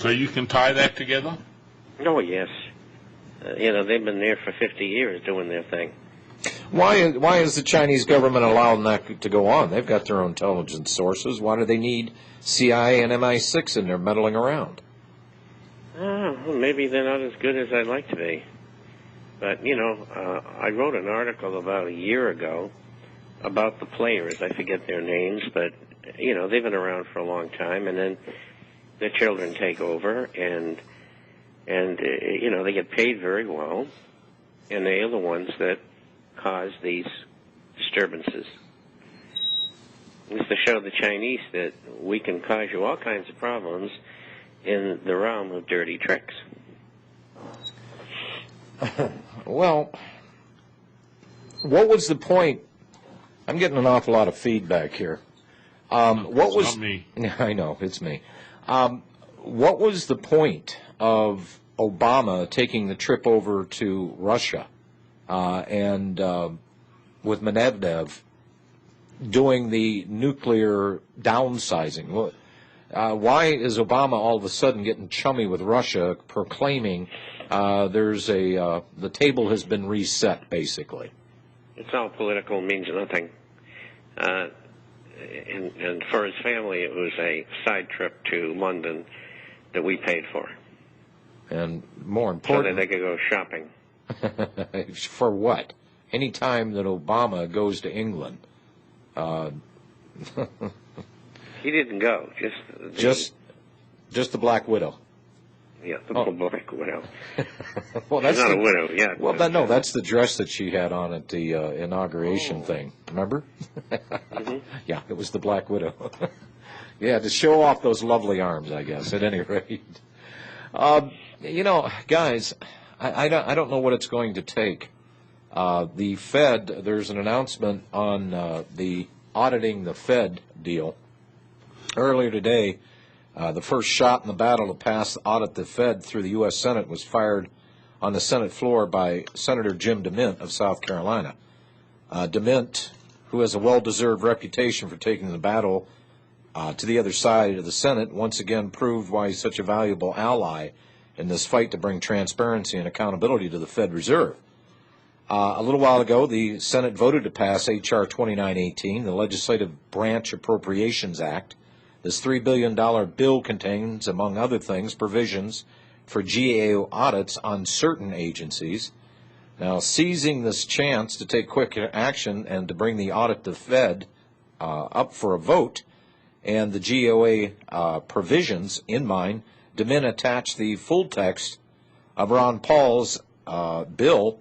So you can tie that together? Oh, yes. They've been there for 50 years doing their thing. Why is the Chinese government allowing that to go on? They've got their own intelligence sources. Why do they need CIA and MI6 in there meddling around? Well, maybe they're not as good as I'd like to be. But, I wrote an article about a year ago about the players. I forget their names, but, they've been around for a long time, and then their children take over, and they get paid very well, and they are the ones that cause these disturbances. It's to show the Chinese that we can cause you all kinds of problems in the realm of dirty tricks. Well, what was the point? I'm getting an awful lot of feedback here. What was? Not me. I know, it's me. What was the point of Obama taking the trip over to Russia and with Medvedev doing the nuclear downsizing? Why is Obama all of a sudden getting chummy with Russia, proclaiming the table has been reset, basically? It's all political, means nothing. And for his family, it was a side trip to London that we paid for. And more important, so that they could go shopping. For what? Any time that Obama goes to England, he didn't go. Just the Black Widow. Yeah, the Black Widow. Well, that's she's not a widow yet. Well, no, that's the dress that she had on at the inauguration thing. Remember? Mm-hmm. Yeah, it was the Black Widow. Yeah, to show off those lovely arms, I guess. At any rate, guys, I don't know what it's going to take. The Fed. There's an announcement on the auditing the Fed deal earlier today. The first shot in the battle to pass audit the Fed through the U.S. Senate was fired on the Senate floor by Senator Jim DeMint of South Carolina. DeMint, who has a well-deserved reputation for taking the battle to the other side of the Senate, once again proved why he's such a valuable ally in this fight to bring transparency and accountability to the Fed Reserve. A little while ago, the Senate voted to pass H.R. 2918, the Legislative Branch Appropriations Act. This $3 billion bill contains, among other things, provisions for GAO audits on certain agencies. Now, seizing this chance to take quick action and to bring the audit to the Fed up for a vote and the GAO provisions in mind, DeMint attached the full text of Ron Paul's bill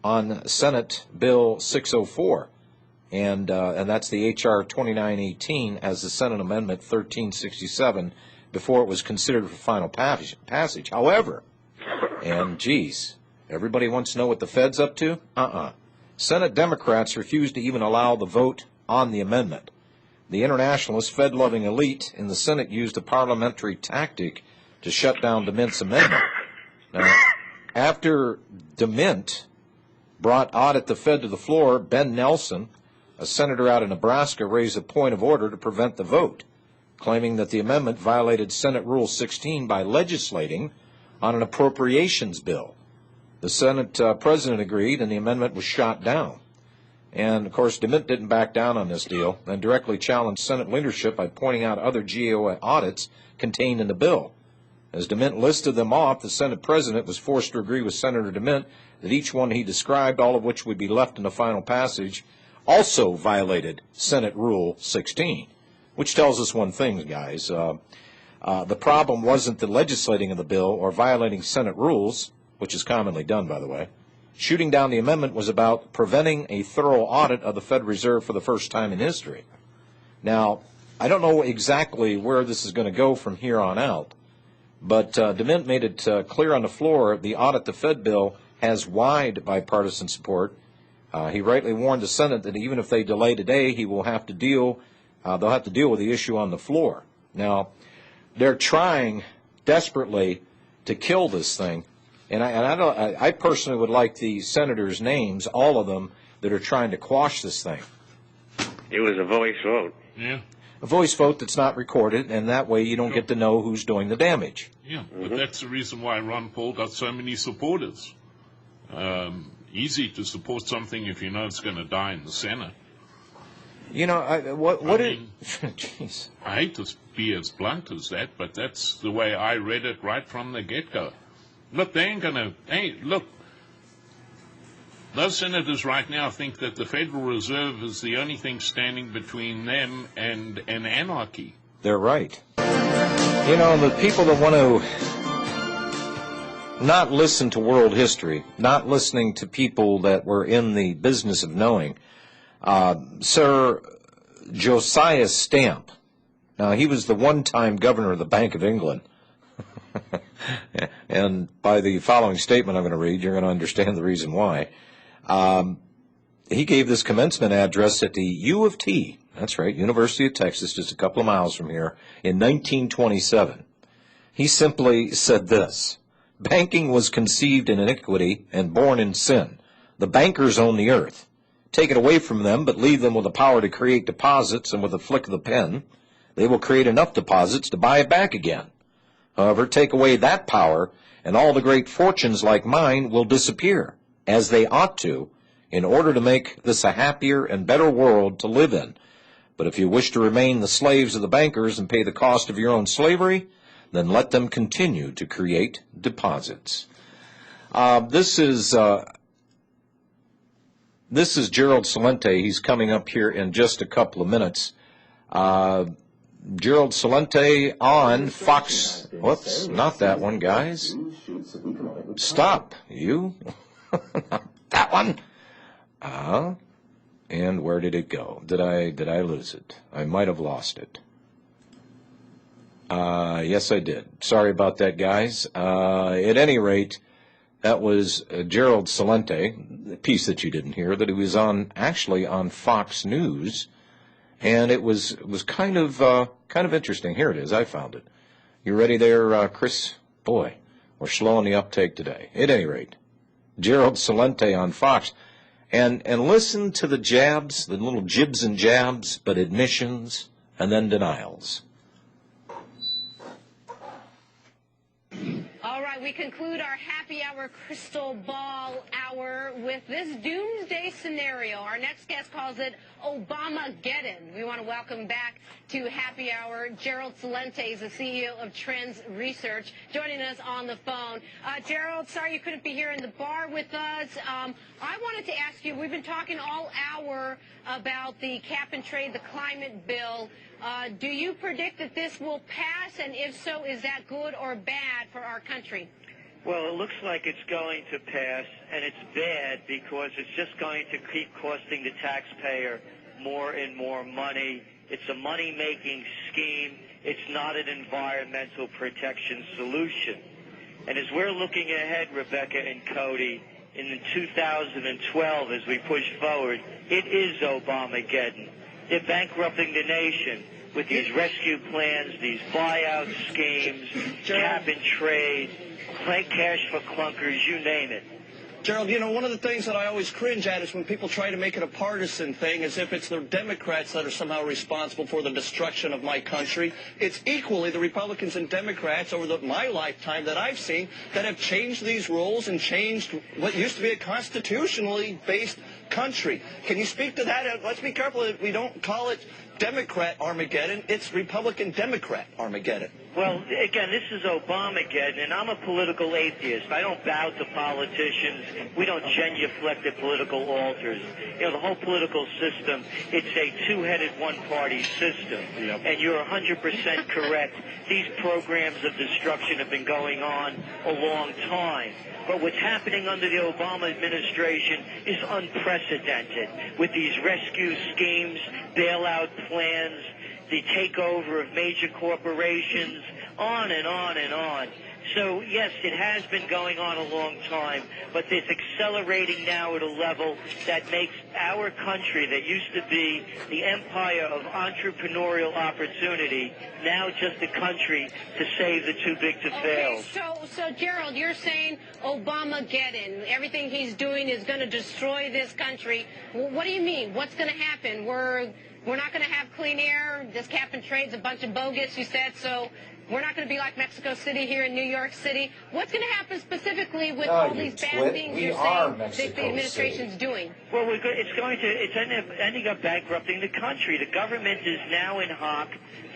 on Senate Bill 604. And that's the H.R. 2918 as the Senate Amendment 1367 before it was considered for final passage. However, and geez, everybody wants to know what the Fed's up to? Senate Democrats refused to even allow the vote on the amendment. The internationalist, Fed-loving elite in the Senate used a parliamentary tactic to shut down DeMint's amendment. Now, after DeMint brought audit the Fed to the floor, Ben Nelson, a senator out of Nebraska, raised a point of order to prevent the vote, claiming that the amendment violated Senate Rule 16 by legislating on an appropriations bill. The Senate president agreed, and the amendment was shot down. And, of course, DeMint didn't back down on this deal and directly challenged Senate leadership by pointing out other GAO audits contained in the bill. As DeMint listed them off, the Senate president was forced to agree with Senator DeMint that each one he described, all of which would be left in the final passage, also violated Senate Rule 16, which tells us one thing, guys. The problem wasn't the legislating of the bill or violating Senate rules, which is commonly done, by the way. Shooting down the amendment was about preventing a thorough audit of the Fed Reserve for the first time in history. Now, I don't know exactly where this is going to go from here on out, but DeMint made it clear on the floor the audit the Fed bill has wide bipartisan support. He rightly warned the Senate that even if they delay today, they'll have to deal with the issue on the floor. Now, they're trying desperately to kill this thing, and I personally would like the senators' names, all of them, that are trying to quash this thing. It was a voice vote. Yeah. a voice vote that's not recorded, and that way you don't get to know who's doing the damage. Yeah, but that's the reason why Ron Paul got so many supporters. Easy to support something if you know it's going to die in the Senate. You know, jeez. I hate to be as blunt as that, but that's the way I read it right from the get-go. Look, they ain't going to... Hey, look, those senators right now think that the Federal Reserve is the only thing standing between them and an anarchy. They're right. You know, the people that want to not listen to world history, not listening to people that were in the business of knowing, Sir Josiah Stamp. Now, he was the one-time governor of the Bank of England. And by the following statement I'm going to read, you're going to understand the reason why. He gave this commencement address at the U of T, that's right, University of Texas, just a couple of miles from here, in 1927. He simply said this: banking was conceived in iniquity and born in sin. The bankers own the earth. Take it away from them, but leave them with the power to create deposits, and with a flick of the pen, they will create enough deposits to buy it back again. However, take away that power, and all the great fortunes like mine will disappear, as they ought to, in order to make this a happier and better world to live in. But if you wish to remain the slaves of the bankers and pay the cost of your own slavery, then let them continue to create deposits. This is Gerald Celente. He's coming up here in just a couple of minutes. Gerald Celente on Fox. Whoops, not that one, guys. Stop, you. Not that one. And where did it go? Did I lose it? I might have lost it. Yes, I did. Sorry about that, guys. At any rate, that was Gerald Celente, the piece that you didn't hear, that he was actually on Fox News, and it was kind of interesting. Here it is. I found it. You ready there, Chris? Boy, we're slow on the uptake today. At any rate, Gerald Celente on Fox, and listen to the jabs, the little jibs and jabs, but admissions and then denials. All right, we conclude our happy hour crystal ball hour with this doomsday scenario. Our next guest calls it Obamageddon. We want to welcome back to happy hour Gerald Celente, the CEO of Trends Research, joining us on the phone. Gerald, sorry you couldn't be here in the bar with us. I wanted to ask you, we've been talking all hour about the cap and trade, the climate bill. Do you predict that this will pass, and if so, is that good or bad for our country? Well, it looks like it's going to pass, and it's bad because it's just going to keep costing the taxpayer more and more money. It's a money-making scheme. It's not an environmental protection solution. And as we're looking ahead, Rebecca and Cody, in 2012, as we push forward, it is Obamageddon. They're bankrupting the nation with these rescue plans, these buyout schemes, cap and trade, cash for clunkers, you name it. Gerald, you know, one of the things that I always cringe at is when people try to make it a partisan thing, as if it's the Democrats that are somehow responsible for the destruction of my country. It's equally the Republicans and Democrats over my lifetime that I've seen that have changed these rules and changed what used to be a constitutionally based country. Can you speak to that? Let's be careful that we don't call it Democrat Armageddon. It's Republican Democrat Armageddon. Well, again, this is Obamageddon, and I'm a political atheist. I don't bow to politicians. We don't genuflect at political altars. You know, the whole political system, it's a two-headed one-party system. Yep. And you're 100% correct. These programs of destruction have been going on a long time. But what's happening under the Obama administration is unprecedented, with these rescue schemes, bailout plans, the takeover of major corporations, on and on and on. So, yes, it has been going on a long time, but it's accelerating now at a level that makes our country, that used to be the empire of entrepreneurial opportunity, now just a country to save the too big to fail. Okay, so Gerald, you're saying Obamageddon, everything he's doing is going to destroy this country. What do you mean? What's going to happen? we're not going to have clean air. This cap and trade's a bunch of bogus, you said, so we're not going to be like Mexico City here in New York City. What's going to happen specifically with all these bad things you're saying that the administration's doing? Well, it's ending up bankrupting the country. The government is now in hock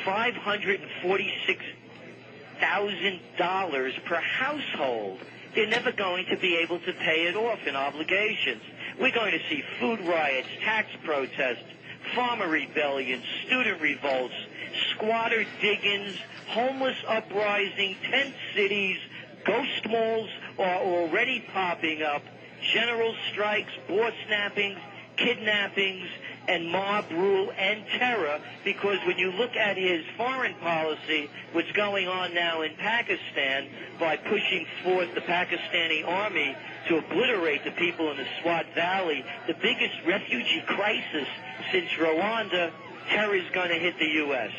$546,000 per household. They're never going to be able to pay it off in obligations. We're going to see food riots, tax protests, farmer rebellions, student revolts, squatter diggings, homeless uprising, tent cities, ghost malls are already popping up, general strikes, board snappings, kidnappings, and mob rule and terror, because when you look at his foreign policy, what's going on now in Pakistan by pushing forth the Pakistani army to obliterate the people in the Swat Valley, the biggest refugee crisis since Rwanda, terror is going to hit the U.S.